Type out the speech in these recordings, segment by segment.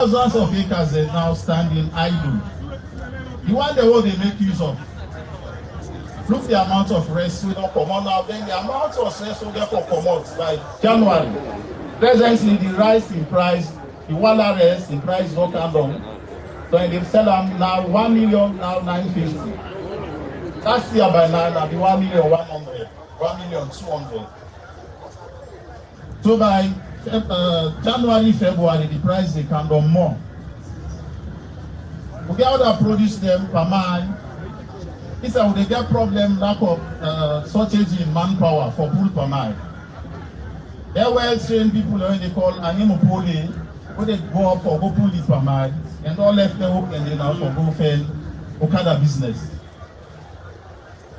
Thousands of acres are now standing idle. The one they will they make use of. Look the amount of rest we don't come on now, then the amount of rest we get for commodities by January. Presently, the rise in price, the wallet rest in price don't come down. So they sell them now 1 million, now 950. Last year by now, now the 1,100,000, 1,200,000. So by January, February, the price they come down more. We get other produce them per man. It's how they get problem lack of shortage in manpower for pull per mile. They're well trained people when they call animopoli, when they go up for go pull it per mile, and all left them open then now for go fail Okada business.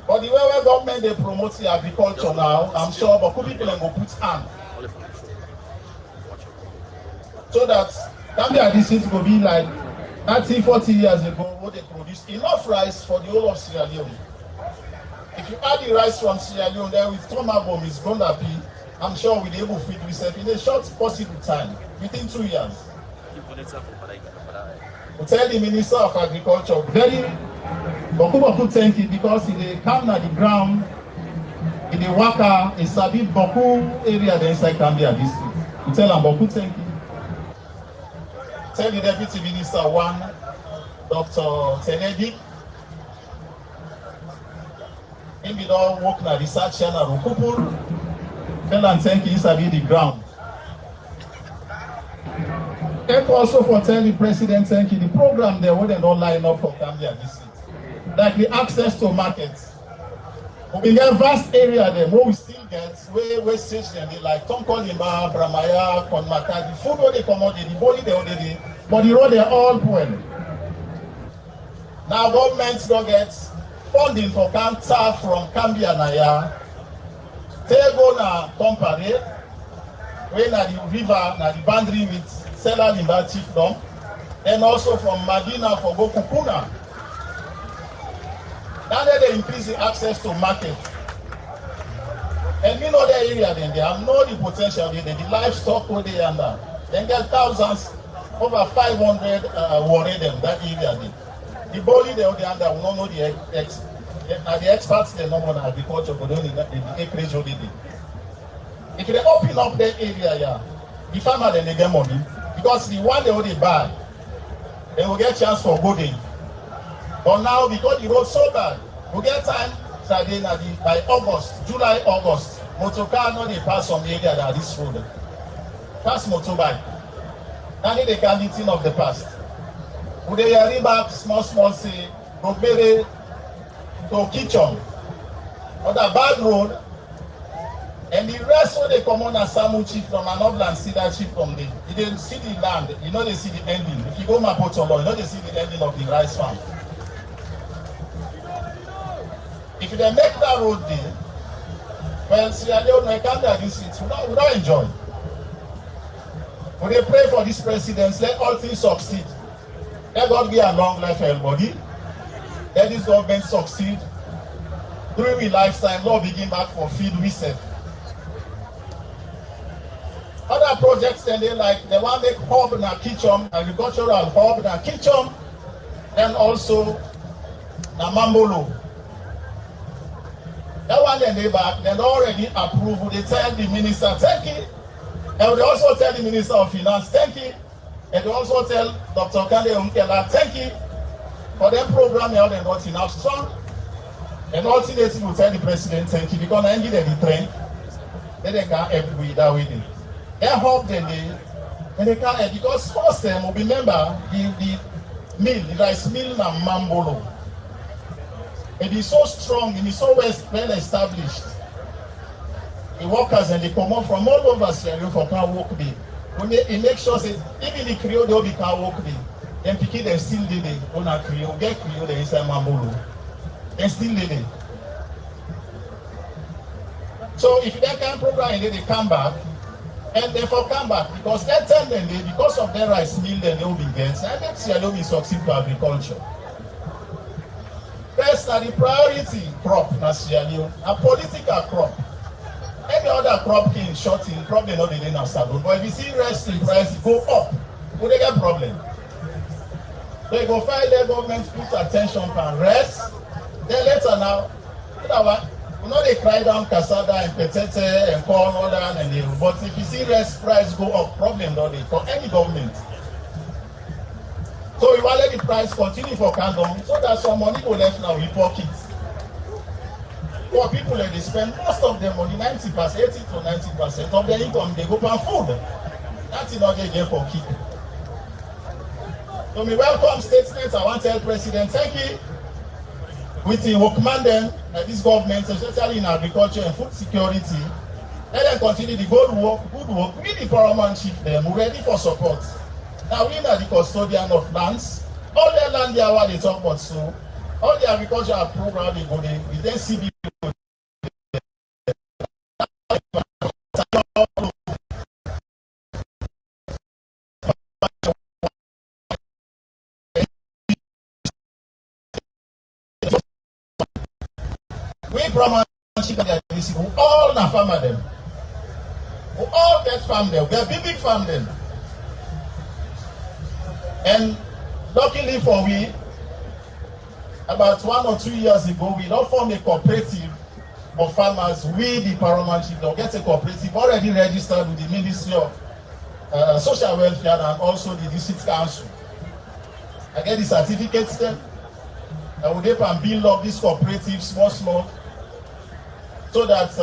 But the way where government they promote the agriculture now, I'm sure but people can go put hand. So that Kambia district will be like 30, 40 years ago, what they produce enough rice for the whole of Sierra Leone. If you add the rice from Sierra Leone there with stomach bomb, it's going to be, I'm sure we'll be able to feed yourself in a short possible time, within 2 years. We tell the Minister of Agriculture, very Boku thank you because they come at the ground, in the Waka, in Sabi Boku area, the inside Kambia district. We tell them Boku thank you. Tell the Deputy Minister one, Dr. Tenedi, maybe don't work na research channel Rukupul, tell and thank you inside the ground. Thank also for telling the President thank you, the program there wouldn't not line up for Kambia district. Like the access to markets. We get vast area there, where we still get, where stage them, they like Tonkolima, Bramaya, Konmata, the food where they come out, the body they already, but the road they're all poor. Now governments don't get funding for cancer from Kambia Naya. They go na Compare, where na the river, na the boundary with Sela Limba Chiefdom, and also from Madina for go Kukuna. Now that they increase the access to market. And we know that area then they have no the potential there, the livestock where they under. Then get thousands, over 500 worry them that area there. The body they under will not know the experts they know on agriculture, but only the acreage already. If they open up that area, yeah, the farmer then they get money. Because the one they already buy, they will get chance for goading. But now, because the road so bad, we get time by August, July, August. Motorcar no they pass on the area that this road. Pass motorbike. Now they can be thing of the past. Would they carry back small say, Robere to Kitchen, or the bad road, and the rest when they come on as Samu chief from an upland, see that chief from there. You didn't see the land, you know they see the ending. If you go Mapotolo, you know they see the ending of the rice farm. If they make that road there, well, Sierra Leone can't do this, we don't enjoy. When they pray for this president, let all things succeed. Let God be a long life for everybody. Let this government succeed. During my lifetime, Lord begin back for feed reset. Other projects then they like they want to make hub in a kitchen, agricultural hub in a kitchen, and also na Mambolo. That one then they back, they already approve. They tell the minister, thank you. And they also tell the Minister of Finance, thank you. And they also tell Dr. Kande Unkela, thank you. For them program here, they're not enough strong. And ultimately will tell the president, thank you, because I ended the train. Then they can't help with that with it. They hope then they can't help, because first time, we remember the mill, the rice mill na Mambolo. It is so strong, it is so well established. The workers and they come up from all over Sierra Leone for can work there. When they make sure that even the Creole they will be can work there. Then picky they still did it. On a Creole, get Creole they inside Mambolo. They still did it. So if they can program and then they come back, and therefore come back because that time then they because of their rice mill then they will be gets and then Sierra Leone will succeed to agriculture. First are the priority crop na Sierra Leone, a political crop. Any other crop can short in probably not the name of Sabon. But if you see rice in price go up, Would they get problem? So you go find the government put attention and rest. Then later now, you know what? You know they cry down cassava and potato and corn, all that, and they, but if you see rice price go up, problem don't they for any government. So we want to let the price continue for Kambia so that some money go left now in pockets. For people that they spend most of their money, 90%, 80 to 90% of their income, they go for food. That's not they get for keep. So me welcome statements. I want to tell President, thank you. With the command them, this government, especially in agriculture and food security, let them continue the good work. We the paramount chief them, we're ready for support. Now we are the custodian of lands. All their land there what they talk about so. All the agricultural program they go there, we then see people. We paramount chief who all na farmer them. Who all get farm them. We are big farm them. And luckily for we, about 1 or 2 years ago, we don't form a cooperative of farmers. We, the paramount chief, don't get a cooperative already registered with the Ministry of Social Welfare and also the District Council. I get the certificates there. I will help and build up this cooperative small, so that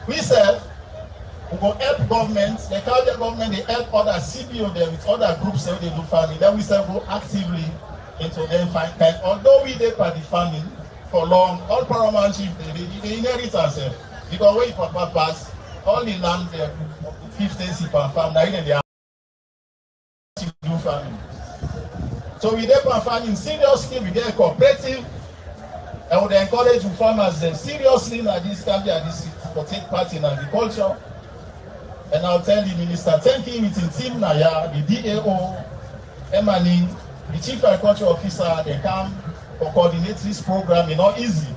we serve. We go help government, the Kambia government, they help other CBO there with other groups that they do farming. Then we still go actively into them find kind. Although we did part the farming for long, all paramount chief they inherit ourselves. Because when you papa pass, all the land there, 15 per farm, now they are do farming. So we did farming seriously, we get a cooperative, and we encourage farmers them seriously in this Kambia to take part in agriculture. And I'll tell the minister, thank him with his team Naya, the DAO, Emily, the chief agriculture officer, they come for coordinate this program. It's not easy.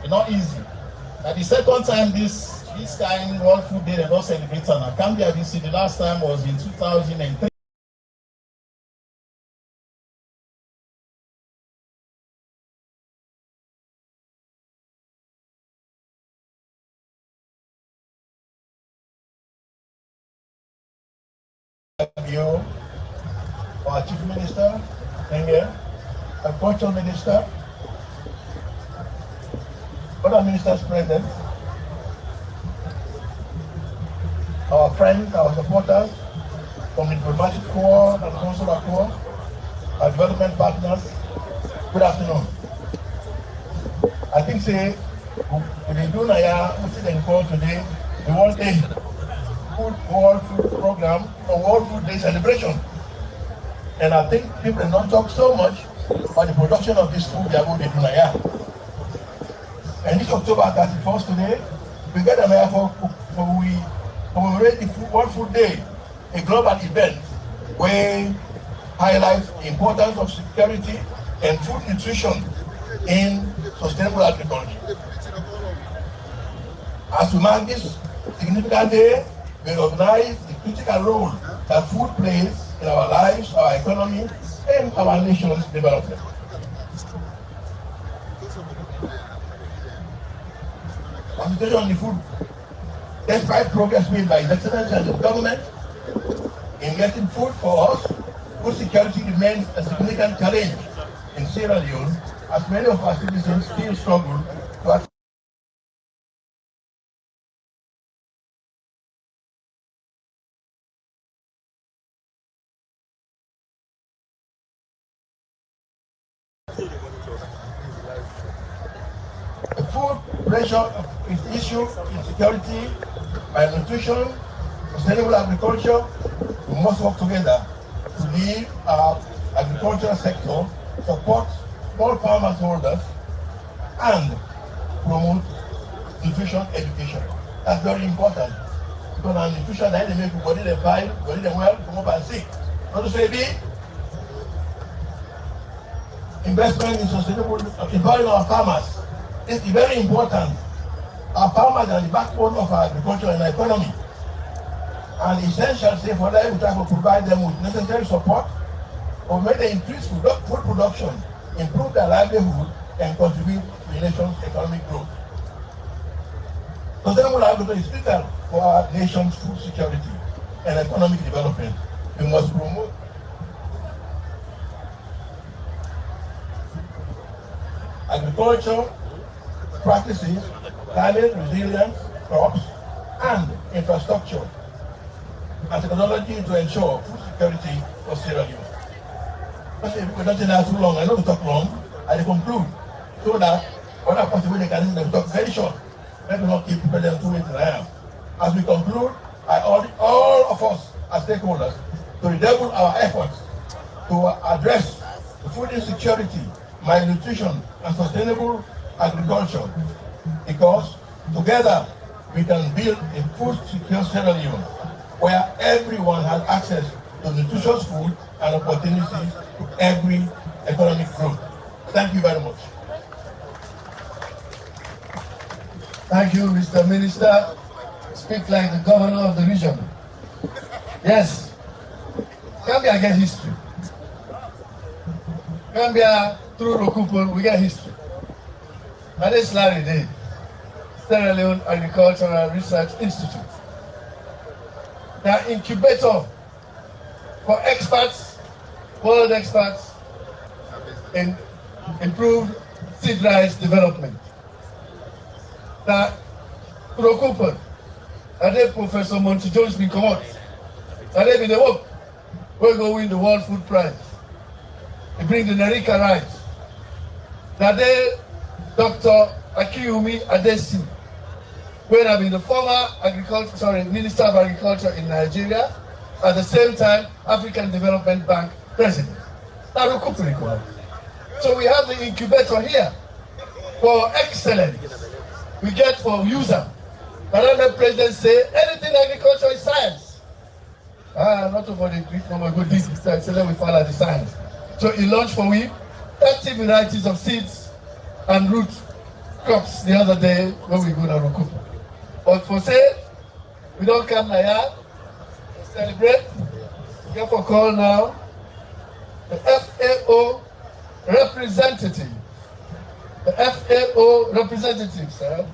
It's not easy. And the second time this kind World Food Day, they don't celebrate in Kambia this year. The last time was in 2003. Bio, our Chief Minister, Kambia, our Cultural Minister, other ministers present, our friends, our supporters from the diplomatic corps and consular corps, our development partners. Good afternoon. I think say we do Naya, we see them call today the World Day. World Food Program, a World Food Day celebration. And I think people don't talk so much about the production of this food they are going to do now. And this October 31st today, we get an area for we commemorate the World Food Day, a global event where highlights the importance of security and food nutrition in sustainable agriculture. As we mark this significant day, we recognize the critical role that food plays in our lives, our economy, and our nation's development. Concentration on the food, despite progress made by His Excellency and the government in getting food for us, food security remains a significant challenge in Sierra Leone, as many of our citizens still struggle to access the food pressure is issue in security, malnutrition, sustainable agriculture. We must work together to lead our agricultural sector, support small farmers holders, and promote nutrition education. That's very important. Because our nutrition, they make body them fine, body them well, come up and sick. Not to say investment in sustainable, empowering our farmers is very important. Our farmers are the backbone of our agriculture and economy. and essential say for them, we try to provide them with necessary support or make them increase food production, improve their livelihood, and contribute to the nation's economic growth. Sustainable agriculture is vital for our nation's food security and economic development. We must promote agriculture practices, climate resilience, crops, and infrastructure and technology to ensure food security for Sierra Leone. We don't say too long. I know we talk long. I conclude so that other possibility can talk very short. Let me not keep people too late than I am. As we conclude, I urge all of us as stakeholders to redouble our efforts to address the food insecurity, malnutrition, and sustainable agriculture, because together we can build a food secure Sierra Leone where everyone has access to nutritious food and opportunities to every economic growth. Thank you very much. Thank you, Mr. Minister. Speak like the governor of the region. Yes, Kambia get history. Kambia, through Rokupo, we get history. And this Larry Day, Sierra Leone Agricultural Research Institute. They are incubator for experts, world experts, in improved seed rice development. That Rokupo, and then Professor Monty Jones been come out. And they been the work. We're going to win the World Food Prize. They bring the Nerika rice. That day, Dr. Akiyumi Adesi, where I've been the former Minister of Agriculture in Nigeria, at the same time, African Development Bank President. So we have the incubator here for excellence. We get for user. And the president say, anything agriculture is science. Not over the Greek, no more good deeds, so let me follow the science. So he launched for we 30 varieties of seeds and root crops the other day when we go to Rokupo. But for say, we don't come here to celebrate. We have a call now, the FAO representative. The FAO representative, sir.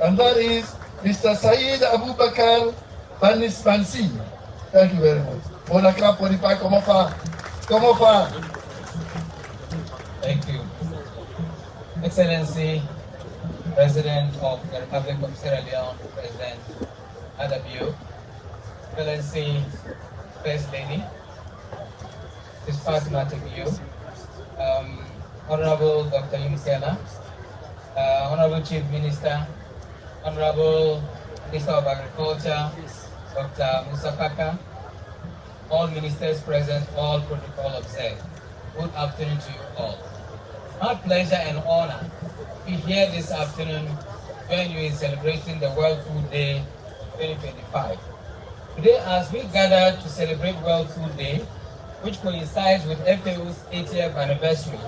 And that is Mr. Saeed Abubakar Bansi. Thank you very much. On a clap for the pack, come on, come on. Thank you. Excellency, President of the Republic of Sierra Leone, President Maada Bio, Excellency, First Lady, Ms. Fatima Maada Bio, Honorable Dr. Yunisela, Honorable Chief Minister, Honorable Minister of Agriculture, Dr. Musa Kaka, all ministers present, all protocol observed. Good afternoon to you all. It's my pleasure and honor to be here this afternoon to join you in celebrating the World Food Day 2025. Today, as we gather to celebrate World Food Day, which coincides with FAO's 80th anniversary,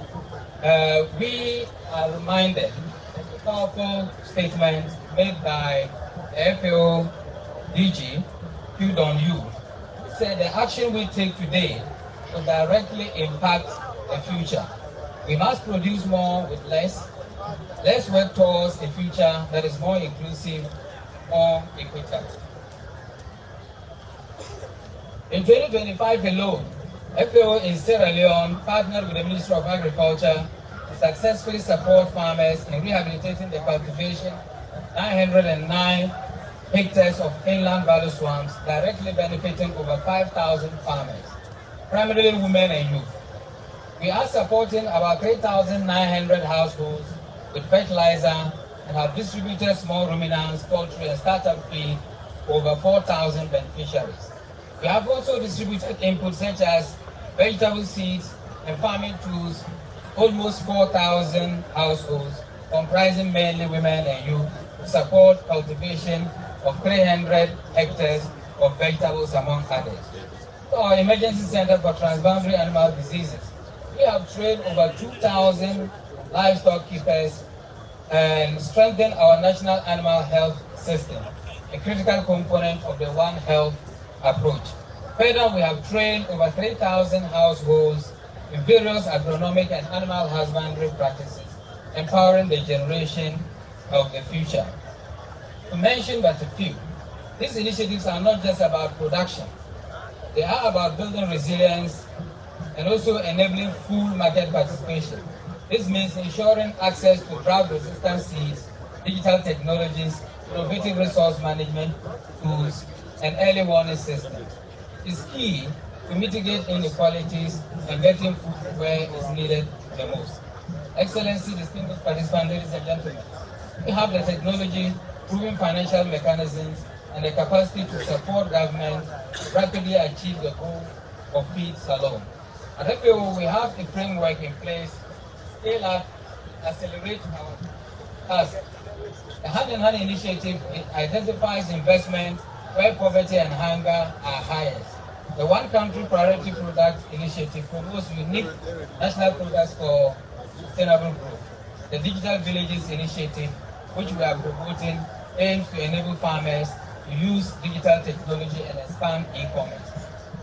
we are reminded of the powerful statement made by the FAO DG, Hugh Don-Yu, who said the action we take today will directly impact the future. We must produce more with less. Let's work towards a future that is more inclusive, more equitable. In 2025 alone, FAO in Sierra Leone partnered with the Ministry of Agriculture to successfully support farmers in rehabilitating the cultivation of 909 hectares of inland value swamps, directly benefiting over 5,000 farmers, primarily women and youth. We are supporting about 3,900 households with fertilizer and have distributed small ruminants, poultry, and startup feed to over 4,000 beneficiaries. We have also distributed inputs such as vegetable seeds and farming tools to almost 4,000 households, comprising mainly women and youth, to support cultivation of 300 hectares of vegetables, among others. To our Emergency Center for Transboundary Animal Diseases, we have trained over 2,000 livestock keepers and strengthened our national animal health system, a critical component of the One Health approach. Further, we have trained over 3,000 households in various agronomic and animal husbandry practices, empowering the generation of the future. To mention but a few, these initiatives are not just about production. They are about building resilience and also enabling full market participation. This means ensuring access to drought-resistant seeds, digital technologies, innovative resource management tools, and early warning systems. It's key to mitigate inequalities and getting food where it's needed the most. Excellency, distinguished participants, ladies and gentlemen, we have the technology, proven financial mechanisms, and the capacity to support government to rapidly achieve the goal of feed alone. At FAO, we have a framework in place to scale up, accelerate our task. The hand-in-hand initiative identifies investment where poverty and hunger are highest. The One Country Priority Product Initiative promotes unique national products for sustainable growth. The Digital Villages Initiative, which we are promoting, aims to enable farmers to use digital technology and expand e-commerce.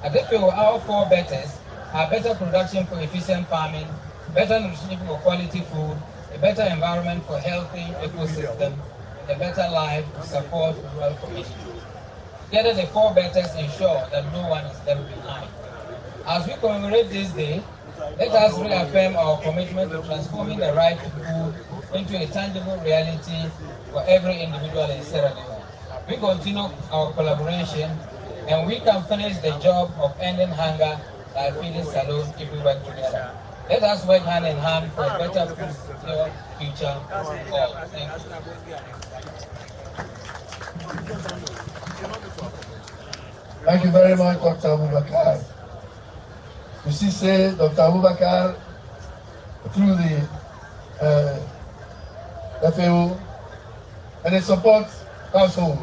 At FAO, our four betters are better production for efficient farming, better nutrition for quality food, a better environment for healthy ecosystem, and a better life to support rural communities. Together, the four betters ensure that no one is left behind. As we commemorate this day, let us reaffirm our commitment to transforming the right to food into a tangible reality for every individual in Sierra Leone. We continue our collaboration, and we can finish the job of ending hunger by feeding Salone if we work together. Let us work hand in hand for a better food secure future for all. Thank you. Thank you very much, Dr. Abubakar. You see, say Dr. Abubakar, through the FAO, and they support households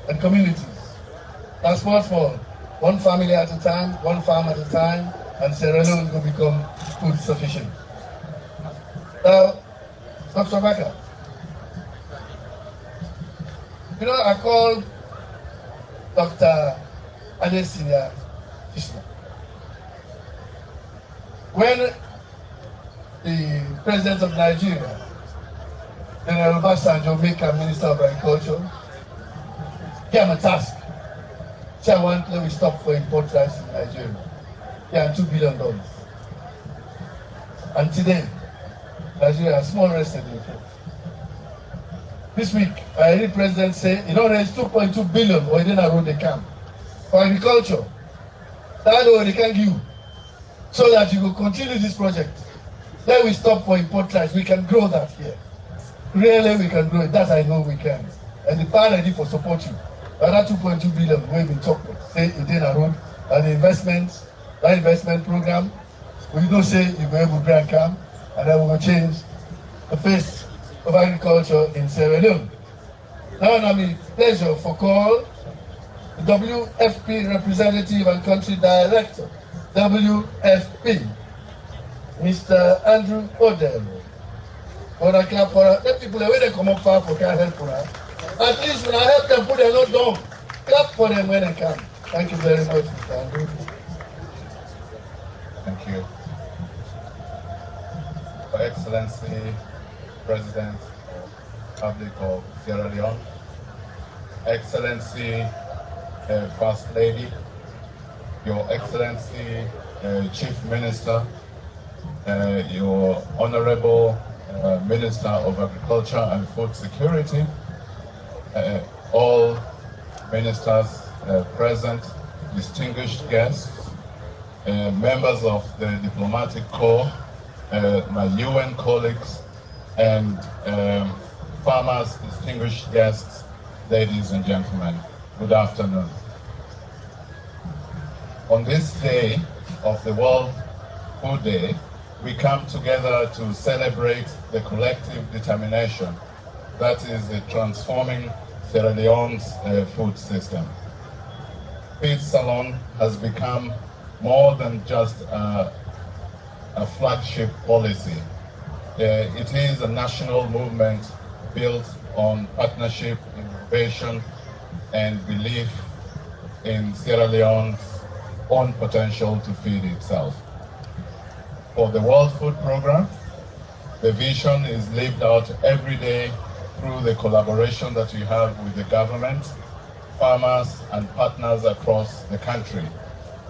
and communities. Transport for one family at a time, one farm at a time, and Sierra Leone will become food sufficient. Now, Dr. Abubakar, you know, I called Dr. Adesina Ishmael. When the president of Nigeria, General Obasanjo, made him Minister of Agriculture, gave him a task. Say, I want to stop for import rice in Nigeria. Yeah, $2 billion. And today, Nigeria has small rice and import. This week, I heard the president say, you know, there's 2.2 billion or in a road they can for agriculture. That's what they can give you. So that you will continue this project. Then we stop for import rice. We can grow that here. Really, we can grow it. That I know we can. And the power ready for support you. Another 2.2 billion we will talk about. Say it in a road and the investment, that investment program, we don't say you go able to grant camp, and then we will change the face of agriculture in Sierra Leone. Now, I'm a pleasure for call the WFP representative and country director, WFP, Mr. Andrew Odell. When I clap for her, let people when they come up far for can't help for her. At least when I help them put their note down, clap for them when they come. Thank you very much, Mr. Andrew. Thank you. Your Excellency, President of the Republic of Sierra Leone, Excellency, First Lady, Your Excellency, Chief Minister, Your Honorable Minister of Agriculture and Food Security, all ministers present, distinguished guests, members of the diplomatic corps, my UN colleagues, and farmers, distinguished guests, ladies and gentlemen, good afternoon. On this day of the World Food Day, we come together to celebrate the collective determination that is transforming Sierra Leone's food system. Feed Salon has become more than just a flagship policy. It is a national movement built on partnership, innovation, and belief in Sierra Leone's own potential to feed itself. For the World Food Programme, the vision is lived out every day through the collaboration that we have with the government, farmers, and partners across the country.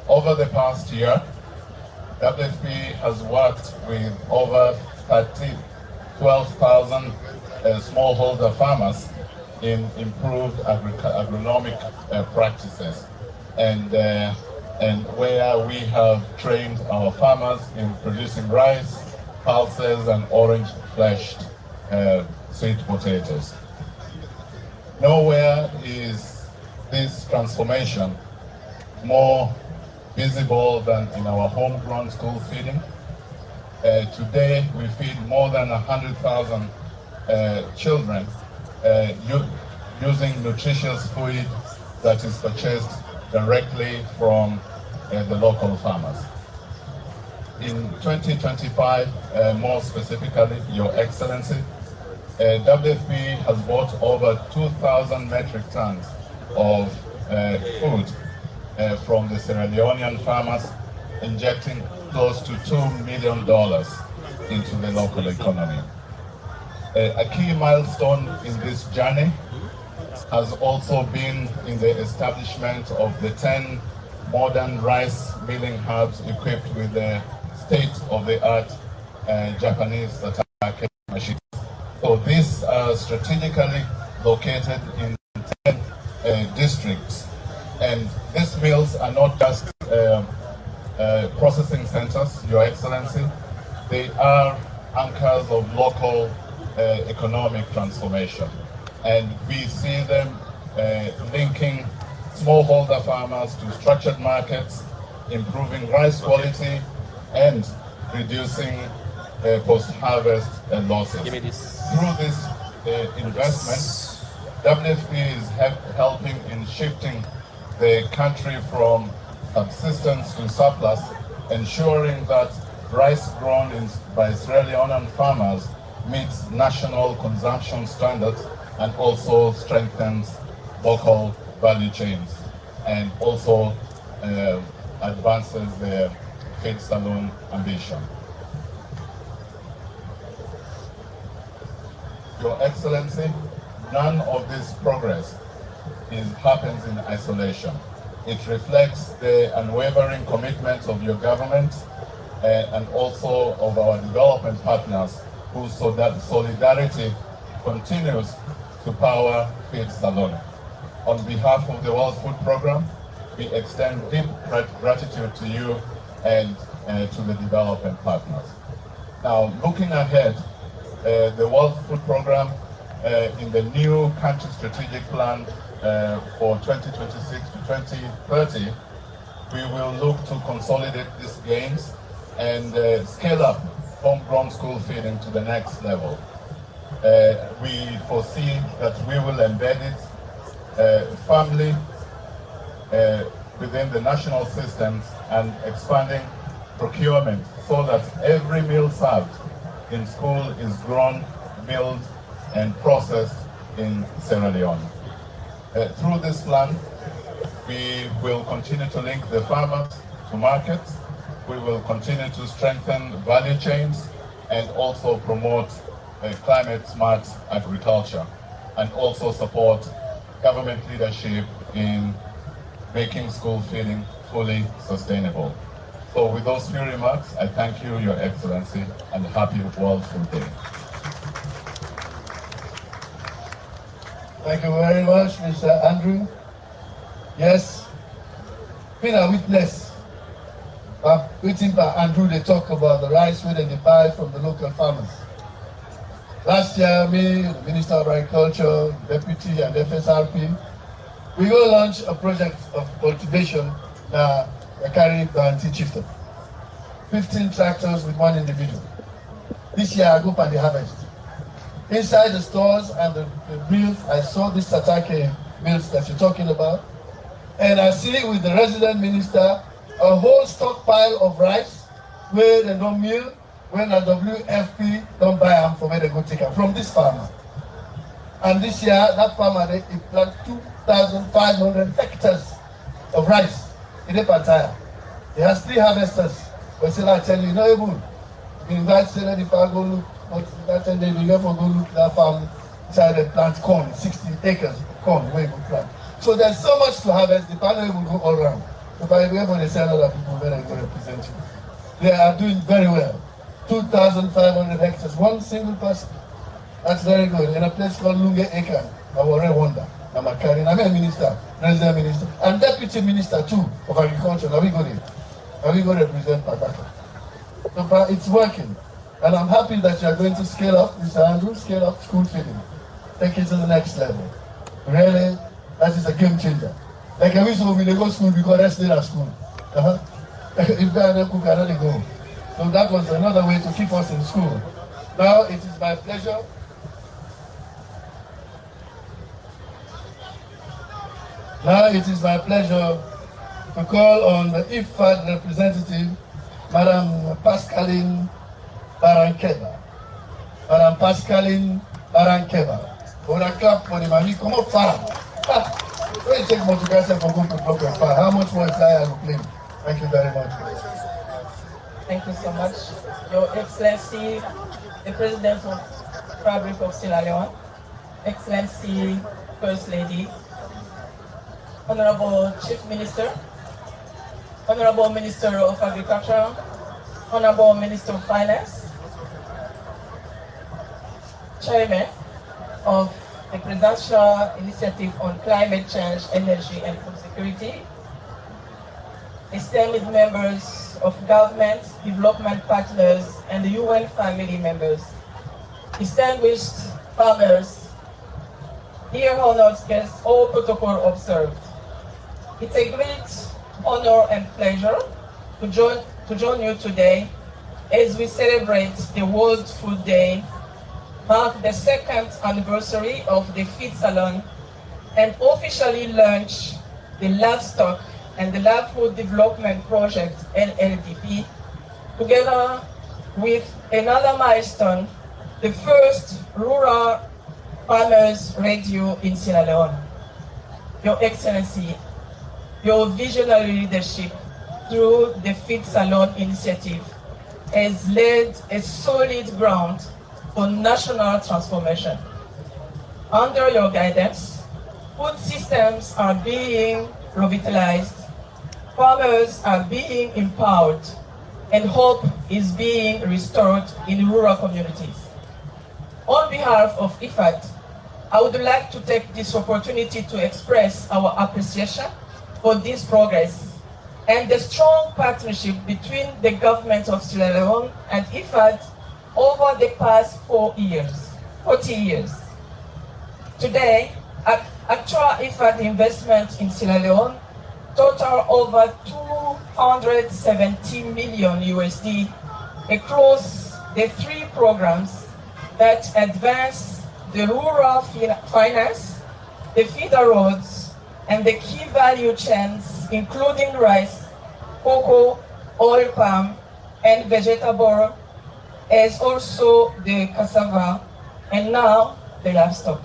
Over the past year, WFP has worked with over 12,000 smallholder farmers in improved agronomic practices, and where we have trained our farmers in producing rice, pulses, and orange-fleshed sweet potatoes. Nowhere is this transformation more visible than in our homegrown school feeding. Today, we feed more than 100,000 children using nutritious food that is purchased directly from the local farmers. In 2025, more specifically, Your Excellency, WFP has bought over 2,000 metric tons of food from the Sierra Leonean farmers, injecting close to $2 million into the local economy. A key milestone in this journey has also been in the establishment of the 10 modern rice milling hubs equipped with the state-of-the-art Japanese satake machines. So these are strategically located in 10 districts, and these mills are not just processing centers, Your Excellency. They are anchors of local economic transformation, and we see them linking smallholder farmers to structured markets, improving rice quality, and reducing post-harvest losses. Through this investment, WFP is helping in shifting the country from subsistence to surplus, ensuring that rice grown by Sierra Leonean farmers meets national consumption standards and also strengthens local value chains, and also advances the feed saloon ambition. Your Excellency, none of this progress happens in isolation. It reflects the unwavering commitment of your government and also of our development partners, whose solidarity continues to power Feed Salon. On behalf of the World Food Programme, we extend deep gratitude to you and to the development partners. Now, looking ahead, the World Food Programme in the new country strategic plan for 2026 to 2030, we will look to consolidate these gains and scale up homegrown school feeding to the next level. We foresee that we will embed it firmly within the national systems and expanding procurement so that every meal served in school is grown, milled, and processed in Sierra Leone. Through this plan, we will continue to link the farmers to markets. We will continue to strengthen value chains and also promote climate-smart agriculture, and also support government leadership in making school feeding fully sustainable. So with those few remarks, I thank you, Your Excellency, and happy World Food Day. Thank you very much, Mr. Andrew. Yes, been a witness. Waiting for Andrew to talk about the rice we they buy from the local farmers. Last year, me, the Minister of Agriculture, Deputy, and FSRP, we will launch a project of cultivation that carry Banti Chieftain. 15 tractors with one individual. This year, I go for the harvest. Inside the stores and the mills, I saw this satake mills that you're talking about. And I see with the resident minister a whole stockpile of rice where they don't mill, when the WFP don't buy them from where they go take them, from this farmer. And this year, that farmer, they plant 2,500 hectares of rice. In Pantaya. He has 3 harvesters. But still I tell you, not able. You invite Senator Dipa, go look, but that time they will go look that farm, inside they plant corn, 60 acres of corn, where you go plant. So there's so much to harvest, the panel will go all around. So by the way, when they sell other people, very good represent you. They are doing very well. 2,500 hectares, one single person. That's very good. In a place called Lunge Eka, Awore Wonder. I'm a Karen, I'm a minister, president minister, and deputy minister too of agriculture. Now we go there. Now we go represent Pataka. So it's working. And I'm happy that you are going to scale up, Mr. Andrew, scale up school feeding. Take it to the next level. Really, that is a game changer. Like I wish we go school because I stayed at school. If they are cook, I don't go. So that was another way to keep us in school. Now it is my pleasure. Now it is my pleasure to call on the IFAD representative, Madam Pascaline Barankeba. Madam Pascaline Barankeba. On a clap for the mami. Come on, far. When you take motivation for going to block your fire, how much more fly are you playing? Thank you very much. Thank you so much. Your Excellency, the President of Fabric of Sierra Leone, Excellency, First Lady, Honorable Chief Minister, Honorable Minister of Agriculture, Honorable Minister of Finance, Chairman of the Presidential Initiative on Climate Change, Energy and Food Security, esteemed members of government, development partners, and the UN family members, distinguished farmers, dear honored guests, all protocol observed. It's a great honor and pleasure to join you today as we celebrate the World Food Day, mark the 2nd anniversary of the Feed Salon, and officially launch the Livestock and the Livelihood Development Project, LLDP, together with another milestone, the first rural farmers radio in Sierra Leone. Your Excellency, your visionary leadership through the Feed Salon initiative has laid a solid ground for national transformation. Under your guidance, food systems are being revitalized, farmers are being empowered, and hope is being restored in rural communities. On behalf of IFAD, I would like to take this opportunity to express our appreciation for this progress and the strong partnership between the government of Sierra Leone and IFAD over the past 40 years. Today, actual IFAD investment in Sierra Leone total over 270 million USD across the 3 programs that advance the rural finance, the feeder roads, and the key value chains, including rice, cocoa, oil palm, and vegetable, as also the cassava, and now the livestock.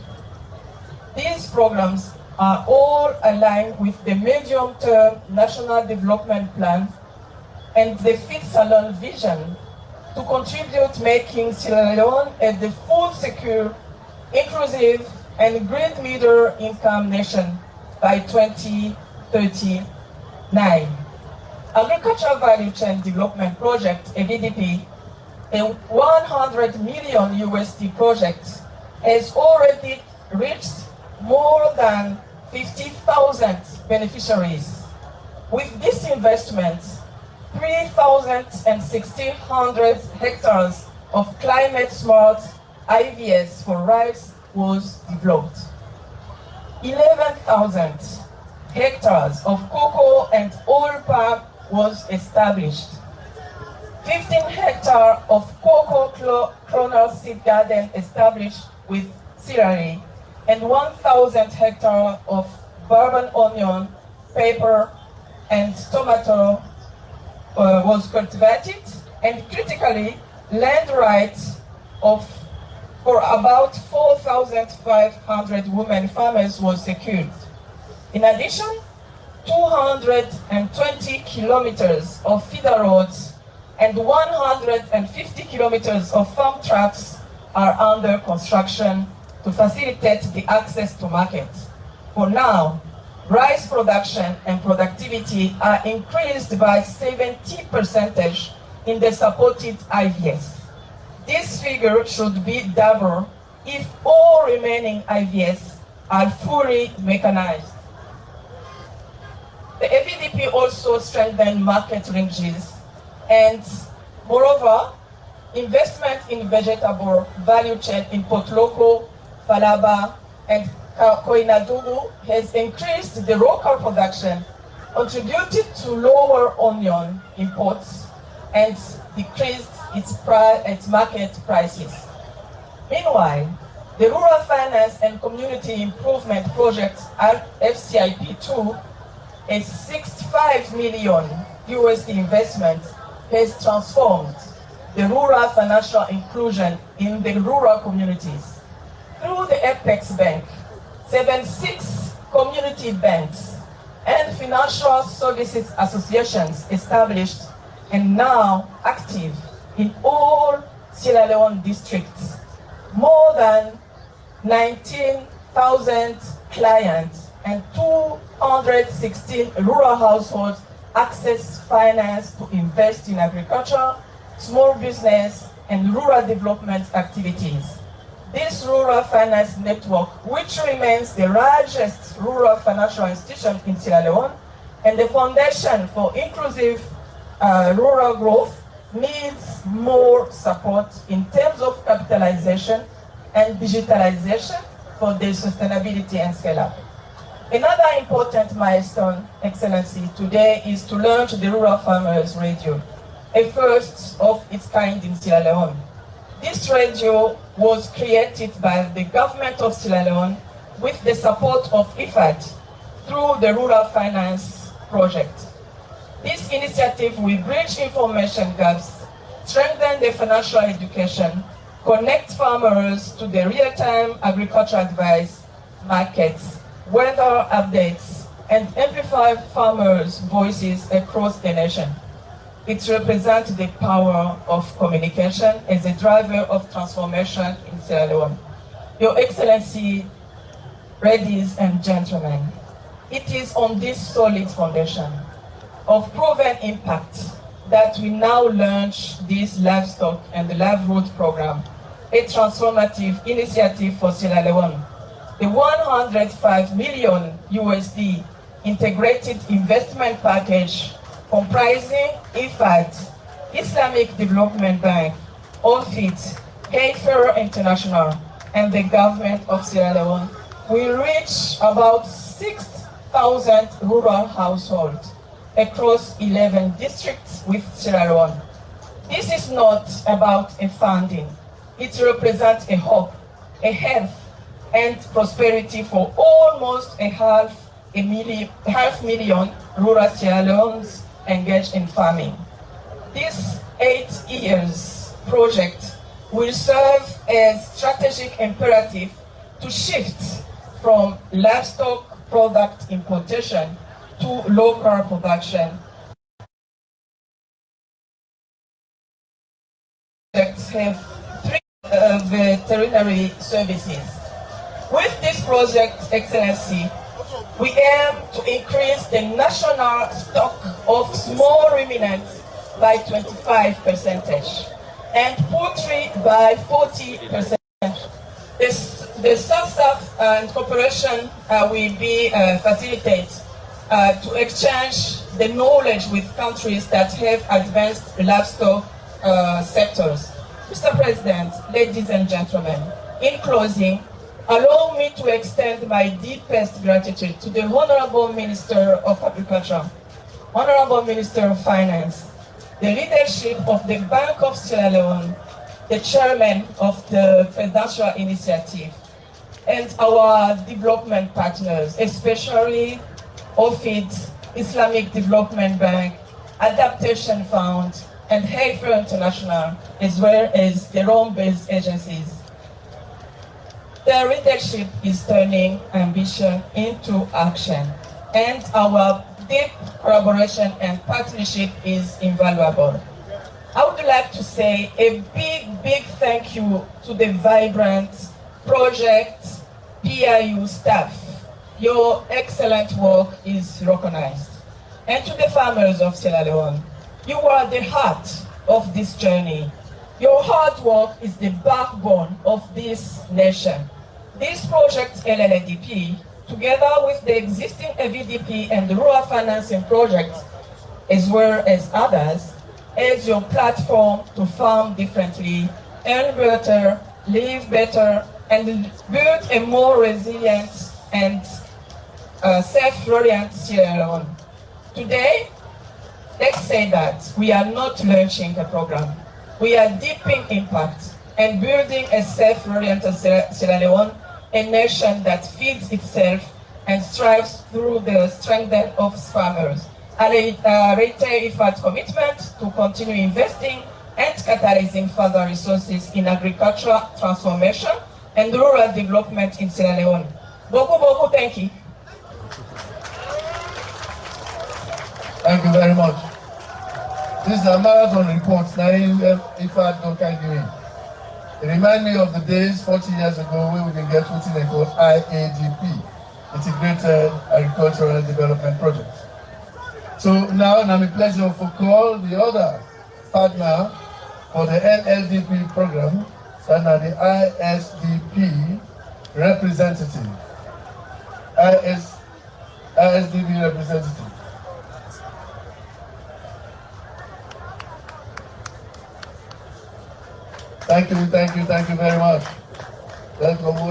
These programs are all aligned with the medium-term National Development Plan and the Feed Salon vision to contribute making Sierra Leone the food secure, inclusive, and green middle income nation by 2039. Agricultural Value Chain Development Project, AVDP, a 100 million USD project, has already reached more than 50,000 beneficiaries. With this investment, 3,600 hectares of climate-smart IVS for rice was developed. 11,000 hectares of cocoa and oil palm was established. 15 hectares of cocoa clonal seed garden established with cereal, and 1,000 hectares of bourbon onion, pepper, and tomato was cultivated, and critically, land rights for about 4,500 women farmers was secured. In addition, 220 kilometers of feeder roads and 150 kilometers of farm tracks are under construction to facilitate the access to market. For now, rice production and productivity are increased by 70% in the supported IVS. This figure should be double if all remaining IVS are fully mechanized. The AVDP also strengthened market ranges and, moreover, investment in vegetable value chain in Potloko, Falaba, and Koinadugu has increased the local production, contributed to lower onion imports, and decreased its market prices. Meanwhile, the Rural Finance and Community Improvement Project, FCIP2, a $65 million investment, has transformed the rural financial inclusion in the rural communities. Through the Apex Bank, 76 community banks and financial services associations established and now active in all Sierra Leone districts. More than 19,000 clients and 216 rural households access finance to invest in agriculture, small business, and rural development activities. This rural finance network, which remains the largest rural financial institution in Sierra Leone and the foundation for inclusive rural growth, needs more support in terms of capitalization and digitalization for their sustainability and scale-up. Another important milestone, Excellency, today is to launch the Rural Farmers Radio, a first of its kind in Sierra Leone. This radio was created by the government of Sierra Leone with the support of IFAD through the Rural Finance Project. This initiative will bridge information gaps, strengthen the financial education, connect farmers to the real-time agricultural advice, markets, weather updates, and amplify farmers' voices across the nation. It represents the power of communication as a driver of transformation in Sierra Leone. Your Excellency, ladies and gentlemen, it is on this solid foundation of proven impact that we now launch this Livestock and the Livelihoods program, a transformative initiative for Sierra Leone. The $105 million integrated investment package comprising IFAD, Islamic Development Bank, OFIT, Hayfair International, and the government of Sierra Leone will reach about 6,000 rural households across 11 districts with Sierra Leone. This is not about a funding. It represents a hope, a health, and prosperity for almost half million rural Sierra Leoneans engaged in farming. This 8 years project will serve as strategic imperative to shift from livestock product importation to local production. Projects have 3 veterinary services. With this project, Excellency, we aim to increase the national stock of small ruminants by 25% and poultry by 40%. The staff and cooperation will be facilitated to exchange the knowledge with countries that have advanced livestock sectors. Mr. President, ladies and gentlemen, in closing, allow me to extend my deepest gratitude to the Honorable Minister of Agriculture, Honorable Minister of Finance, the leadership of the Bank of Sierra Leone, the Chairman of the Presidential Initiative, and our development partners, especially OFID, Islamic Development Bank, Adaptation Fund, and Hayfair International, as well as the Rome-based agencies. Their leadership is turning ambition into action, and our deep collaboration and partnership is invaluable. I would like to say a big thank you to the vibrant project PIU staff. Your excellent work is recognized. And to the farmers of Sierra Leone, you are the heart of this journey. Your hard work is the backbone of this nation. This project LLDP, together with the existing AVDP and the rural financing project, as well as others, is your platform to farm differently, earn better, live better, and build a more resilient and self-reliant Sierra Leone. Today, let's say that we are not launching a program. We are deepening impact and building a self-reliant Sierra Leone, a nation that feeds itself and strives through the strength of its farmers. I reiterate IFAD's commitment to continue investing and catalyzing further resources in agricultural transformation and rural development in Sierra Leone. Beaucoup, thank you. Thank you very much. This is a marathon report. Now, IFAD don't carry me. It reminds me of the days 40 years ago when we didn't get what they call IADP, Integrated Agricultural Development Project. So now, I'm a pleasure for call the other partner for the NLDP program, and the ISDP representative. ISDP representative. Thank you very much. Let's go for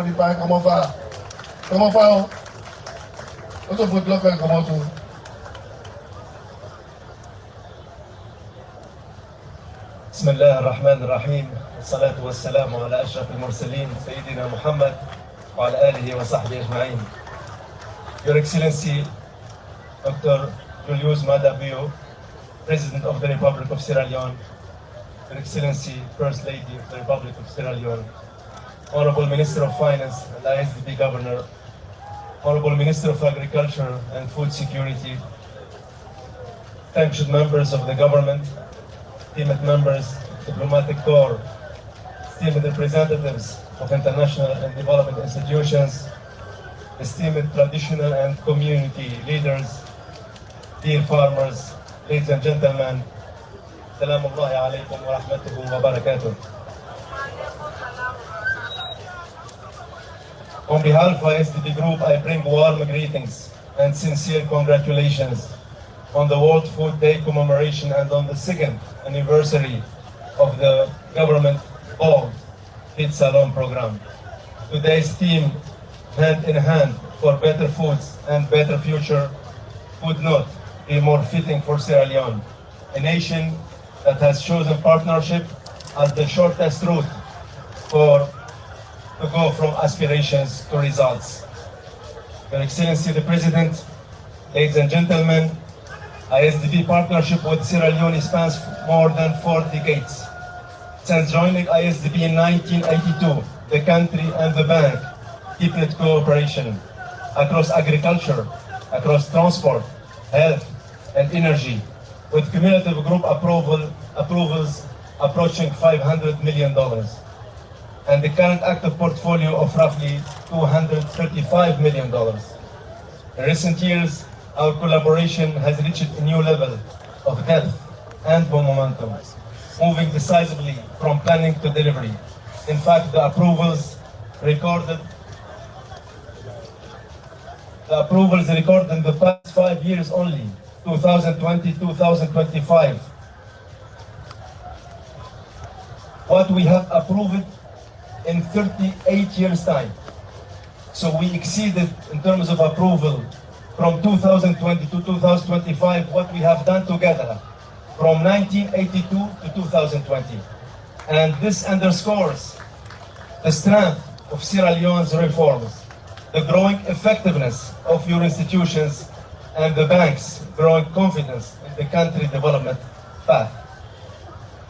the pack. Come on, fire. Come on, fire. What's up with luck? Come on, too. بسم الله الرحمن الرحيم والصلاة والسلام على أشرف المرسلين سيدنا محمد وعلى آله وصحبه أجمعين. Your Excellency, Dr. Julius Maada Bio, President of the Republic of Sierra Leone, Your Excellency, First Lady of the Republic of Sierra Leone, Honorable Minister of Finance and ISDP Governor, Honorable Minister of Agriculture and Food Security, sanctioned members of the government, esteemed members, diplomatic corps, esteemed representatives of international and development institutions, esteemed traditional and community leaders, dear farmers, ladies and gentlemen, Assalamu alaikum wa rahmatuhu wa barakatuh. On behalf of ISDP Group, I bring warm greetings and sincere congratulations on the World Food Day commemoration and on the 2nd anniversary of the government-owned Feed Salon program. Today's theme, hand in hand for better foods and better future, could not be more fitting for Sierra Leone, a nation that has chosen partnership as the shortest route to go from aspirations to results. Your Excellency the President, ladies and gentlemen, ISDP partnership with Sierra Leone spans more than 4 decades. Since joining ISDP in 1982, the country and the bank deepened cooperation across agriculture, across transport, health, and energy, with cumulative group approvals approaching $500 million, and the current active portfolio of roughly $235 million. In recent years, our collaboration has reached a new level of depth and momentum, moving decisively from planning to delivery. In fact, the approvals recorded in the past 5 years only, 2020-2025, what we have approved in 38 years' time. So we exceeded in terms of approval from 2020 to 2025 what we have done together from 1982 to 2020. And this underscores the strength of Sierra Leone's reforms, the growing effectiveness of your institutions, and the bank's growing confidence in the country development path.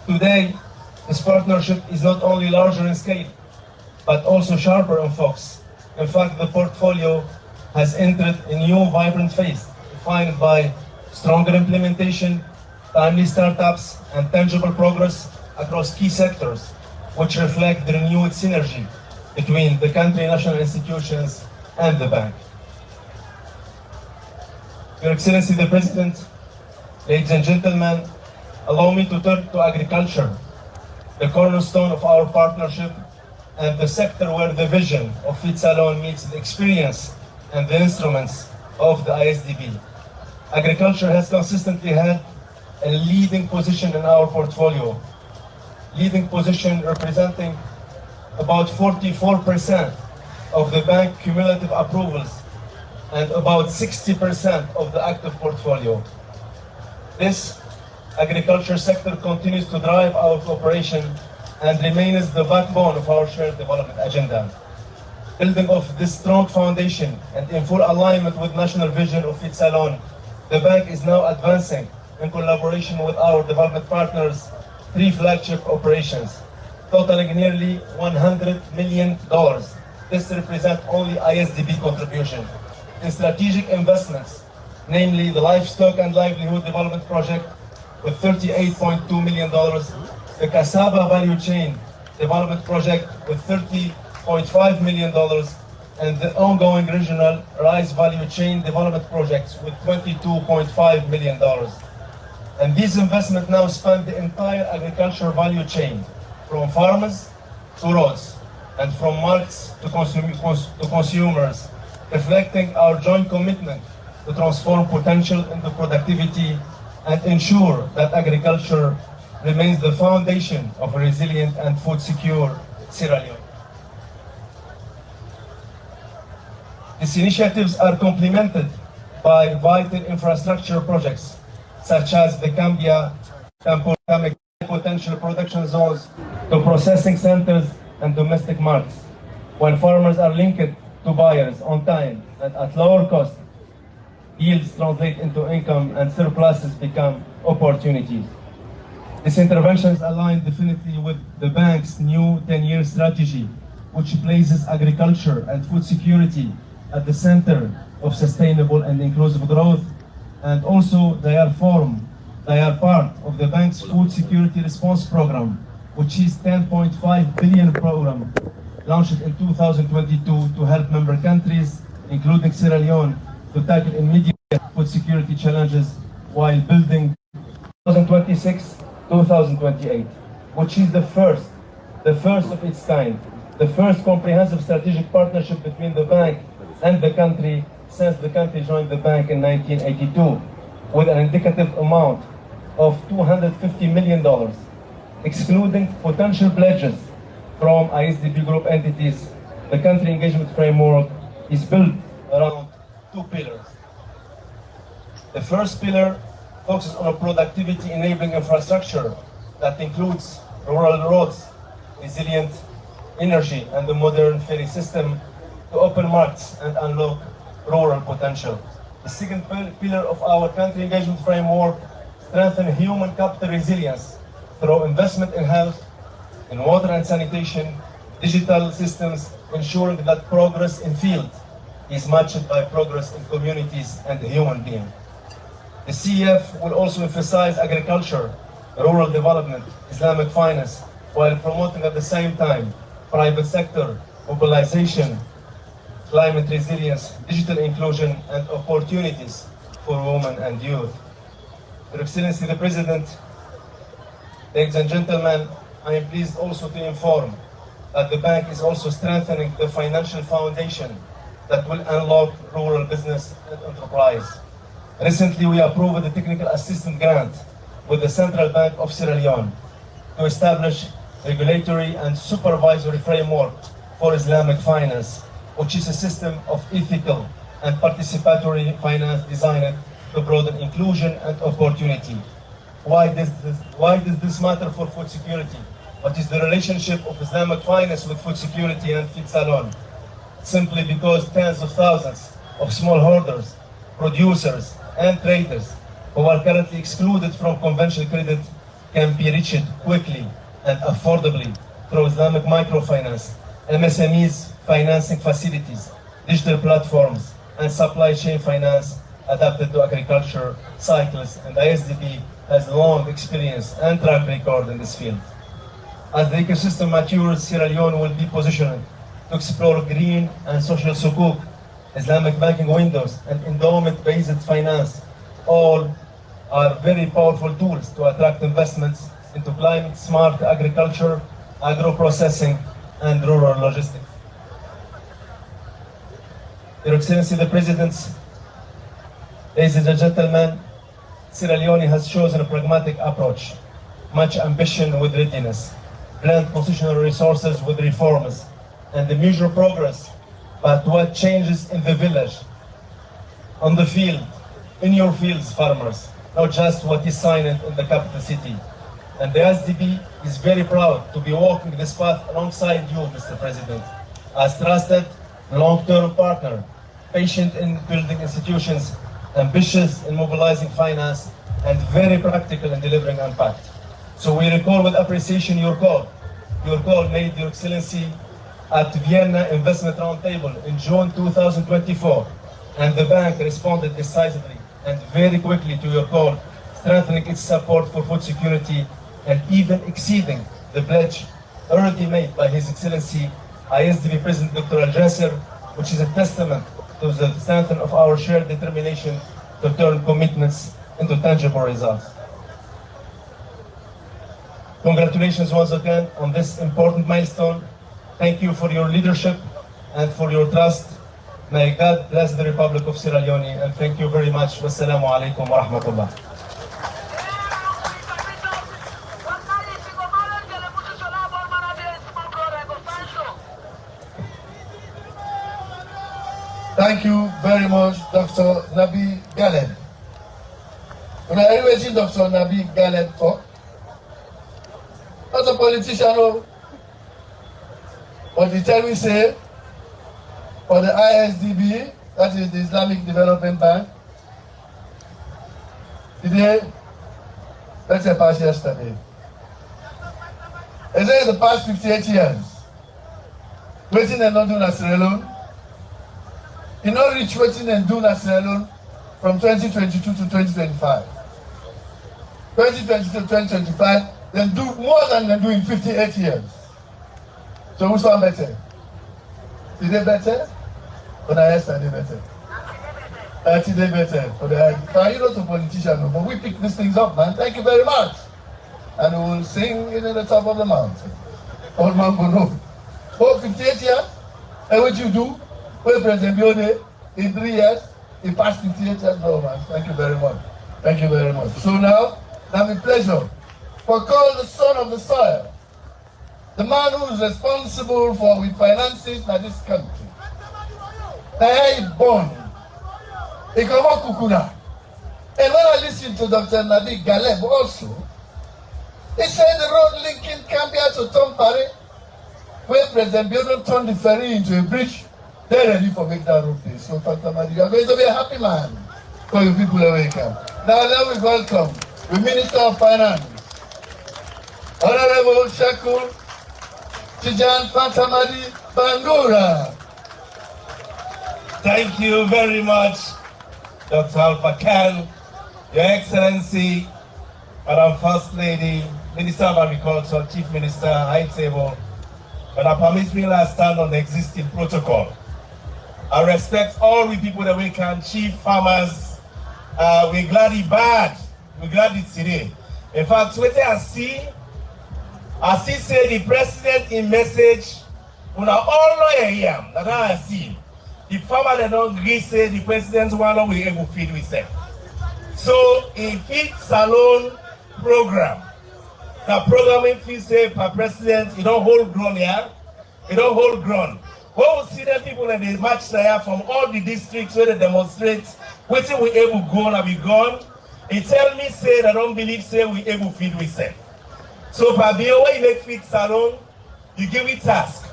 Today, this partnership is not only larger in scale, but also sharper in focus. In fact, the portfolio has entered a new vibrant phase defined by stronger implementation, timely startups, and tangible progress across key sectors, which reflect the renewed synergy between the country national institutions and the bank. Your Excellency the President, ladies and gentlemen, allow me to turn to agriculture, the cornerstone of our partnership and the sector where the vision of FITSALON meets the experience and the instruments of the ISDB. Agriculture has consistently had a leading position in our portfolio, leading position representing about 44% of the bank cumulative approvals and about 60% of the active portfolio. This agriculture sector continues to drive our cooperation and remains the backbone of our shared development agenda. Building off this strong foundation and in full alignment with national vision of FITSALON, the bank is now advancing in collaboration with our development partners 3 flagship operations, totaling nearly $100 million. This represents only ISDB contribution in strategic investments, namely the Livestock and Livelihood Development Project with $38.2 million, the Cassava Value Chain Development Project with $30.5 million, and the ongoing Regional Rice Value Chain Development Projects with $22.5 million. And these investments now span the entire agricultural value chain, from farmers to roads, and from markets to consumers, reflecting our joint commitment to transform potential into productivity and ensure that agriculture remains the foundation of a resilient and food-secure Sierra Leone. These initiatives are complemented by vital infrastructure projects, such as the Kambia potential production zones to processing centers and domestic markets. When farmers are linked to buyers on time and at lower cost, yields translate into income and surpluses become opportunities. These interventions align definitely with the bank's new 10-year strategy, which places agriculture and food security at the center of sustainable and inclusive growth, and also they are part of the bank's food security response program, which is $10.5 billion program launched in 2022 to help member countries, including Sierra Leone, to tackle immediate food security challenges while building 2026-2028, which is the first of its kind, the first comprehensive strategic partnership between the bank and the country since the country joined the bank in 1982, with an indicative amount of $250 million, excluding potential pledges from ISDB group entities. The country engagement framework is built around 2 pillars. The first pillar focuses on a productivity enabling infrastructure that includes rural roads, resilient energy, and the modern ferry system to open markets and unlock rural potential. The second pillar of our country engagement framework strengthens human capital resilience through investment in health, in water and sanitation, digital systems, ensuring that progress in field is matched by progress in communities and human beings. The CEF will also emphasize agriculture, rural development, Islamic finance, while promoting at the same time private sector mobilization, climate resilience, digital inclusion, and opportunities for women and youth. Your Excellency the President, ladies and gentlemen, I am pleased also to inform that the bank is also strengthening the financial foundation that will unlock rural business and enterprise. Recently, we approved the technical assistance grant with the Central Bank of Sierra Leone to establish regulatory and supervisory framework for Islamic finance, which is a system of ethical and participatory finance designed to broaden inclusion and opportunity. Why does this matter for food security? What is the relationship of Islamic finance with food security and FITSALON? Simply because tens of thousands of smallholders, producers, and traders who are currently excluded from conventional credit can be reached quickly and affordably through Islamic microfinance, MSMEs financing facilities, digital platforms, and supply chain finance adapted to agriculture cycles, and ISDB has long experience and track record in this field. As the ecosystem matures, Sierra Leone will be positioned to explore green and social sukuk, Islamic banking windows, and endowment-based finance. All are very powerful tools to attract investments into climate-smart agriculture, agro-processing, and rural logistics. Your Excellency the Presidents, ladies and gentlemen, Sierra Leone has chosen a pragmatic approach, much ambition with readiness, blend constitutional resources with reforms, and the measure progress, but what changes in the village, on the field, in your fields, farmers, not just what is signed in the capital city. And the SDP is very proud to be walking this path alongside you, Mr. President, as trusted long-term partner, patient in building institutions, ambitious in mobilizing finance, and very practical in delivering impact. So we recall with appreciation your call made, Your Excellency, at Vienna Investment Roundtable in June 2024, and the bank responded decisively and very quickly to your call, strengthening its support for food security and even exceeding the pledge already made by His Excellency ISDB President Dr. Al-Jasser, which is a testament to the strength of our shared determination to turn commitments into tangible results. Congratulations once again on this important milestone. Thank you for your leadership and for your trust. May God bless the Republic of Sierra Leone, and thank you very much. Wassalamu alaikum wa rahmatullah. Thank you very much, Dr. Nabi Galeb. When I waiting Dr. Nabi Galeb talk, not a politician, but he tell me say, for the ISDB, that is the Islamic Development Bank, today, let's say past yesterday. They say the past 58 years, waiting and not doing a Sierra Leone, you know, reach waiting and doing a Sierra Leone from 2022 to 2025. 2022 to 2025, then do more than they do in 58 years. So which one better? Is they better? Or the yesterday better? Today better. For the you're not a politician, but we pick these things up, man. Thank you very much. And we will sing it at the top of the mountain. All man will know. For 58 years, and what you do? Well, President Biode, in 3 years, in past 58 years, no man. Thank you very much. Thank you very much. So now, it's a pleasure for call the son of the soil, the man who is responsible for with finances in this country. He born. He come out Kukuna. And when I listen to Dr. Nabi Galeb also, he said the road linking Kambia to Tompare, where President Biode turned the ferry into a bridge, they're ready for make that road there. So Fatima Maada Bio, you are going to be a happy man for you people away come. Now let me welcome the Minister of Finance, Honorable Shakur Tijan Fatamadi Bangura. Thank you very much, Dr. Alpha Khan, Your Excellency, Madam First Lady, Minister of Agriculture, Chief Minister, High Table. But I permit me to stand on the existing protocol. I respect all the people that we can, chief farmers. We're glad it's bad. We're glad it's today. In fact, what I see say the president in message, when all lawyer here, that I see, the farmer that don't agree say the president want to be able to feed himself. So in feed salon program, the programming fee say per president, it don't hold ground here. It don't hold ground. What we see the people in the march there from all the districts where they demonstrate, waiting we able to go and be gone. He tell me say they don't believe say we able to feed ourselves. So per bill when you make feed salon, you give it task.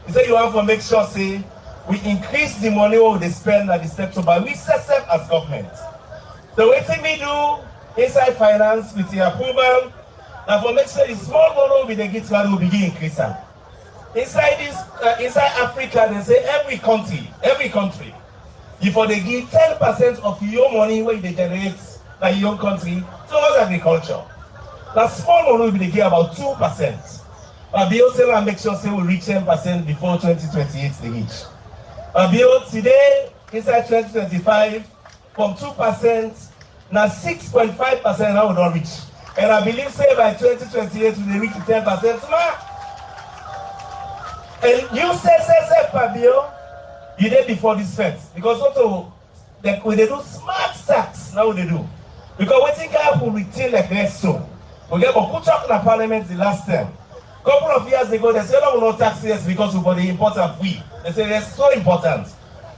He say you have to make sure say we increase the money we spend at the steps so by we set as government. So what we do inside finance with the approval, and for make sure the small money we get will begin increasing. Inside Africa, they say every country, If they give 10% of your money when they generate like your country towards agriculture. Now small money will be give about 2%. But Bio say and make sure say we reach 10% before 2028 they reach. But Bio today inside 2025 from 2% now 6.5% now we don't reach. And I believe say by 2028 we will reach 10%. And you say Fabio, you did before this fence because also like when they do smart tax now they do because we think I will retain like this so we get Komon-Tok in the parliament the last time. Couple of years ago they said no we no tax yes because we got the important fee. They say it's so important.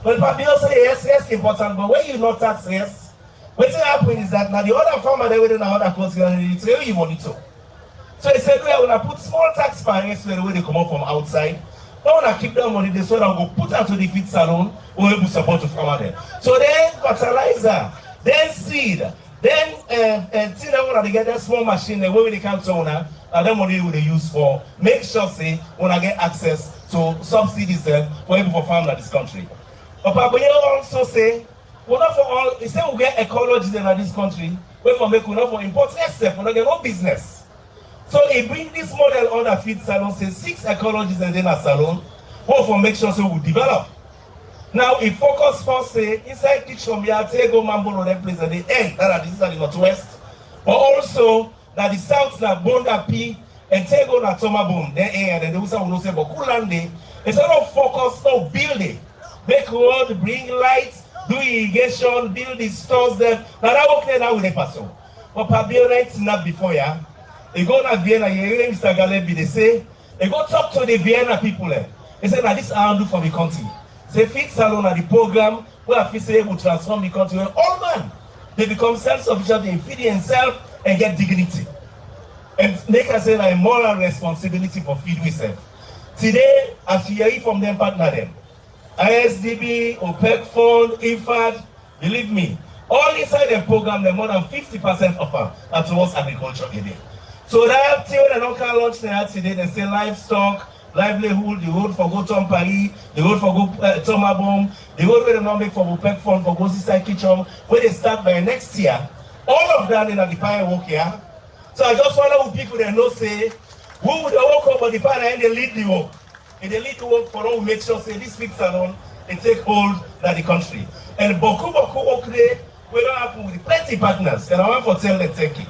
But Fabio say yes important but when you not tax yes, what happen is that now the other farmer they within another country it's really you monitor. So they said we will put small tax barriers where they come up from outside. Don't want to keep that money, they so that go put out to the feed salon or able support to farmer there. So then fertilizer, then seed, then see that one they get that small machine the way they come to owner, and that money will they use for make sure say when I get access to subsidies there for able for farm in this country. But you also say, well not for all, he said we get ecology in this country, wait for make we not for import, yes, we not get no business. So he bring this model on the feed salon, say 6 ecologists and then a salon, both for make sure so we develop. Now he focus first say inside Kambia, Tego, Mambo, or that place at the end, that is at the northwest, but also that the south na Bonda P and Tego na Tomabum, then and then they will say but Kulande, instead of focus no building, make road, bring lights, do irrigation, build the stores there. Now that okay now with the person. But Fabio nights not before ya. They go to Vienna, you hear Mr. Galebi, they say, they go talk to the Vienna people. They say, now this is how I do for the country. Say, feed salon at the program where I say will transform the country. All man, they become self-sufficient, they feed themselves and get dignity. And make us say like moral responsibility for feed yourself. Today, as you hear from them partner them, ISDB, OPEC fund, IFAD, believe me, all inside the program, they're more than 50% of them are towards agriculture today. So that thing they don't can launch there today, they say livestock, livelihood, the road for go Tom Paris, the road for go Tomabom, the road where they don't make for OPEC fund for go Sisai Kitchen, where they start by next year. All of that in the pie work here. So I just want to people that know say, who would work up but the pie and they lead the work. And they lead the work for all make sure say this feed salon and take hold of the country. And Boku Okre, we don't happen with plenty partners. And I want to tell them thank you.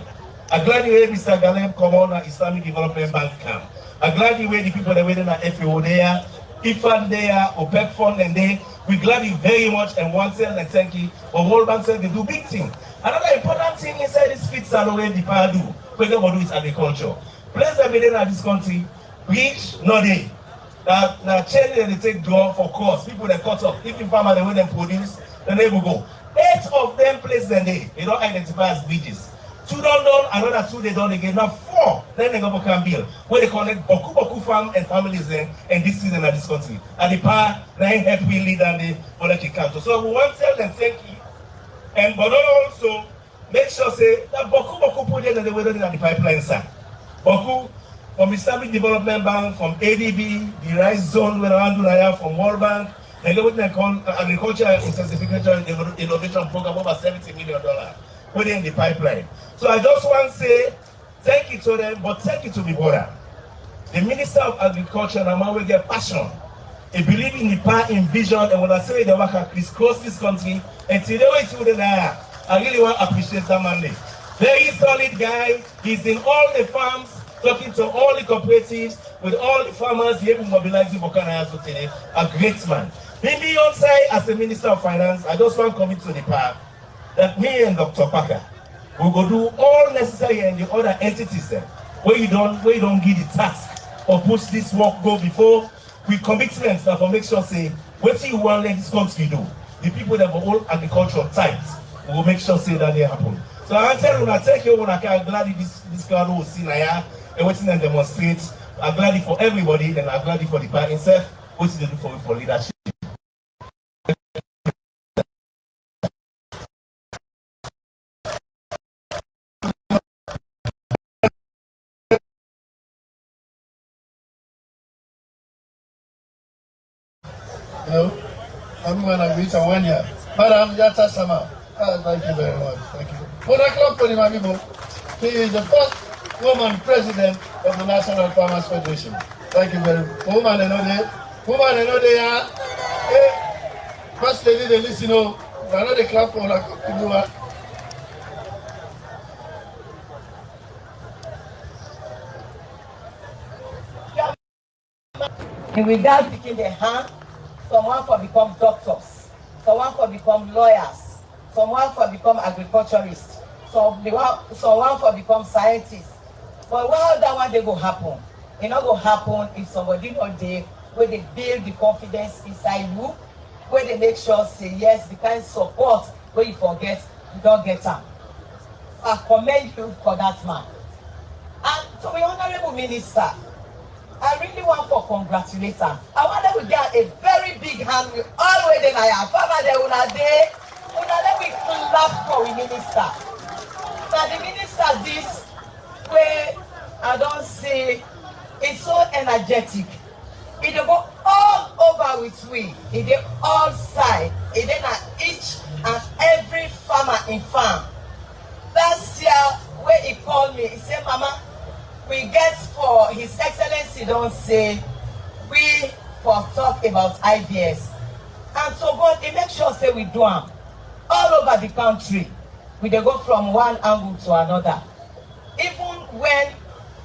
I'm glad you hear Mr. Galem come on at Islamic Development Bank camp. I'm glad you hear the people that were in the FAO there, IFAD there, OPEC fund and there. We're glad you very much and want to tell them thank you. But World Bank said they do big thing. Another important thing inside this feed salon where the power do, we're going to do is agriculture. Place that within this country, rich, not they. Now change they take draw for cost. People that cut off. If the farmer the way they produce, then they will go. 8 of them place then they don't identify as bridges. 2 done, another 2 they done again. Now 4, then they go for Kambia, where they connect Boku farm and families then and this season at this country. And the power then help we lead and the political council. So we want to tell them thank you. And but also make sure say that Boku put in the way in the pipeline side. Boku from Islamic Development Bank, from ADB, the rice zone where I do from World Bank, they go with the agriculture intensification innovation program over $70 million. Put in the pipeline. So I just want to say thank you to them, but thank you to the border. The Minister of Agriculture now will get passion. He believe in the power, in vision, and when I say they work crisscross this country, and today we see them there, I really want to appreciate that man. Very solid guy. He's in all the farms, talking to all the cooperatives, with all the farmers, he able to mobilize the Bokana today. A great man. Maybe outside as the Minister of Finance, I just want to commit to the power that me and Dr. Parker will go do all necessary and the other entities there, where you don't give the task or push this work go before we commitments that for make sure say what you want let this country do. The people that will hold agricultural tight will make sure say that they happen. So I tell you, when I take you, when I can glad this crowd will see now and waiting and demonstrate. I'm glad for everybody and I'm glad for the party itself, what they do for leadership. I'm going to reach a 1 year. Madam Yata Sama. Thank you very much. Thank you. For the club for the Mamibo, she is the first woman president of the National Farmers Federation. Thank you very much. Woman, I know they are. First lady, they listen. I know the club for the Kambia. And without picking the hand, someone for become doctors, someone for become lawyers, someone for become agriculturists, someone for become scientists. But while that one they go happen, it not go happen if somebody not there where they build the confidence inside you, where they make sure say yes, the kind of support where you forget, you don't get them. I commend you for that man. And to the Honorable Minister, I really want to congratulate her. I want them to get a very big hand with all the way they are. Father, they will not there. Let me clap for the minister. Now the minister this way, I don't say it's so energetic. It go all over with we. It is all side. It is each and every farmer in farm. Last year, when he called me, he said, Mama, we get for His Excellency don't say we for talk about IBS. And so God, they make sure say we do them all over the country. We dey go from one angle to another. Even when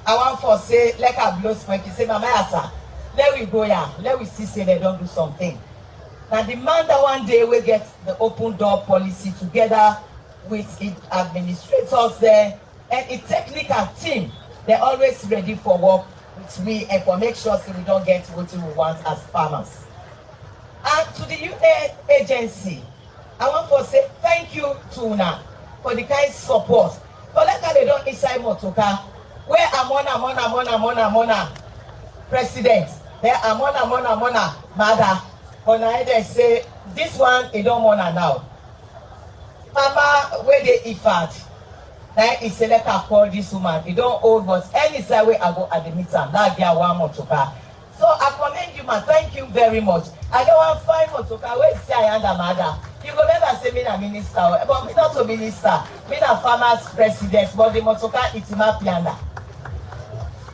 I want for say like I blow smoke, he say, Mama Ata, let we go here, let we see say they don't do something. Now the man that one day we get the open door policy together with its administrators there and a technical team. They're always ready for work with me and for make sure so we don't get what we want as farmers. And to the UN agency, I want to say thank you to Una for the kind support. But like how they don't inside Motoka, where Amona president, there Amona Maada. When I they say this one, they don't want now. Mama, where they ifad. Now he say let her call this woman. He don't hold but any side way I go at the meeting. That girl one Motoka. So I commend you, man. Thank you very much. I don't want 5 Motoka. Where say I am the mother. You go never say me a minister, but me not a minister. Me a farmers president, but the Motoka it's my pianda.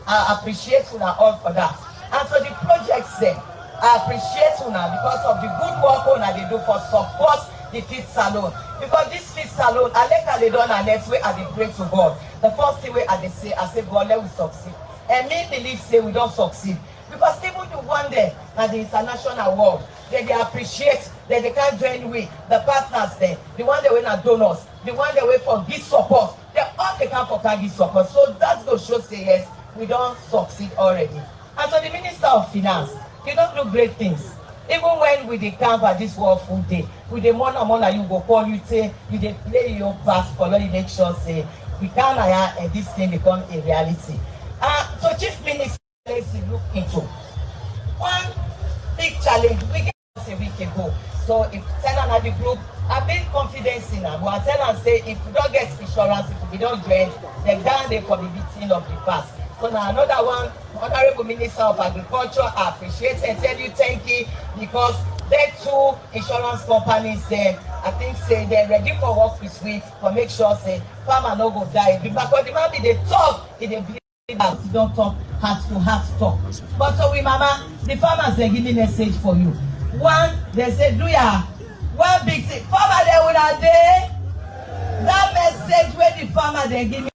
I appreciate you all for that. And for the projects then, I appreciate you because of the good work they do for support the feed salon. Because this feed salon, I like they done and next way I they pray to God. The first thing way I say God let we succeed. And me believe say we don't succeed. Because even the one day at the international world, they appreciate that they can't join with the partners there, the one they went at donors, the one they wait for give support. They all they can for give support. So that's going to show say yes, we don't succeed already. And so the Minister of Finance, you don't do great things. Even when we dey camp at this World Food Day, with the money you go call you say you dey play your pass for let make sure say we can and this thing become a reality. So Chief Minister look into one big challenge we get a week ago. So if tell her the group, I build confidence in her. But I tell her say if we don't get insurance, if we don't join, then down there for the beating of the past. So now another one, Honorable Minister of Agriculture, I appreciate and tell you thank you because they two insurance companies there, I think say they're ready for work this week for make sure say farmer no go die. Because the man be they talk, they believe that you don't talk heart to heart talk. But so we mama, the farmers they give me message for you. One, they say do ya one big thing. Farmer they will not day. That message where the farmer they give me